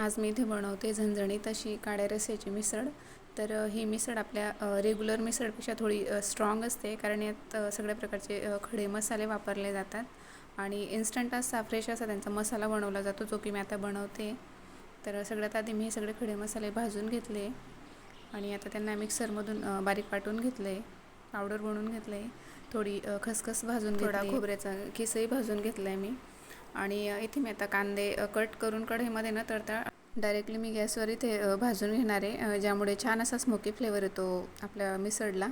आज मी इथे बनवते झणझणीत अशी काळ्या रस्स्याची मिसळ. तर ही मिसळ आपल्या रेग्युलर मिसळपेक्षा थोडी स्ट्रॉंग असते, कारण यात सगळ्या प्रकारचे खडे मसाले वापरले जातात आणि इन्स्टंट असा फ्रेश असा त्यांचा मसाला बनवला जातो, जो की मी आता बनवते. तर सगळ्यात आधी मी हे सगळे खडे मसाले भाजून घेतले आणि आता त्यांना मिक्सरमधून बारीक वाटून घेतले, पावडर बनवून घेतले. थोडी खसखस भाजून घेतली, थोडा खोबऱ्याचा किसही भाजून घेतला आहे मी. आणि इथे मी आता कांदे कट करून कढईमध्ये न तळता डायरेक्टली मी गॅसवर इथे भाजून घेणार आहे, ज्यामुळे छान असा स्मोकी फ्लेवर येतो आपल्या मिसळला.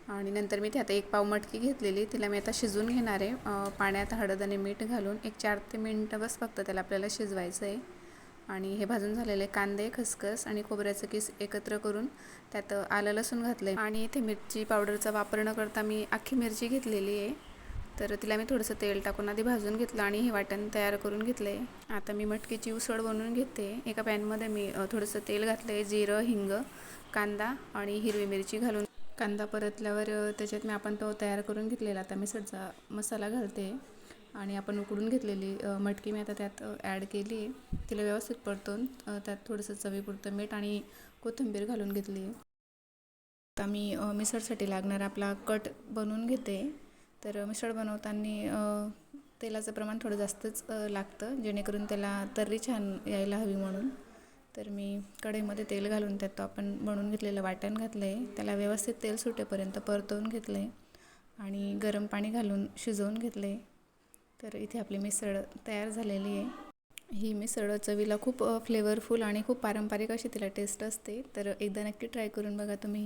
आणि नंतर मी इथे आता 1 पाव मटकी घेतलेली, तिला मी आता शिजवून घेणार आहे पाण्यात हळद आणि मीठ घालून. 4 ते 5 मिनटं बस फक्त त्याला आपल्याला शिजवायचं आहे. आणि हे भाजून झालेले कांदे, खसखस आणि खोबऱ्याचं किस एकत्र करून त्यात आलं लसूण घातलं आणि इथे मिरची पावडरचा वापर न करता मी अख्खी मिरची घेतलेली आहे. तर तिला मी थोडंसं तेल टाकून आधी भाजून घेतलं आणि हे वाटण तयार करून घेतलं आहे. आता मी मटकीची उसळ बनवून घेते. एका पॅनमध्ये मी थोडंसं तेल घातलं आहे, जिरं, हिंग, कांदा आणि हिरवी मिरची घालून कांदा परतल्यावर त्याच्यात मी आपण तो तयार करून घेतलेला आता मिसळचा मसाला घालते आणि आपण उकडून घेतलेली मटकी मी आता त्यात ॲड केली. तिला व्यवस्थित परतून त्यात थोडंसं चवीपुरतं मीठ आणि कोथिंबीर घालून घेतली. आता मी मिसळसाठी लागणारा आपला कट बनवून घेते. तर मिसळ बनवताना तेलाचं प्रमाण थोडं जास्तच लागतं, जेणेकरून त्याला तर्री छान यायला हवी म्हणून. तर मी कढईमध्ये तेल घालून त्यात आपण बनवून घेतलेलं वाटण घातलं आहे, त्याला व्यवस्थित तेल सुटेपर्यंत परतवून घेतलं आहे आणि गरम पाणी घालून शिजवून घेतलं आहे. तर इथे आपली मिसळ तयार झालेली आहे. ही मिसळ चवीला खूप फ्लेवरफुल आणि खूप पारंपरिक अशी तिला टेस्ट असते. तर एकदा नक्की ट्राय करून बघा तुम्ही.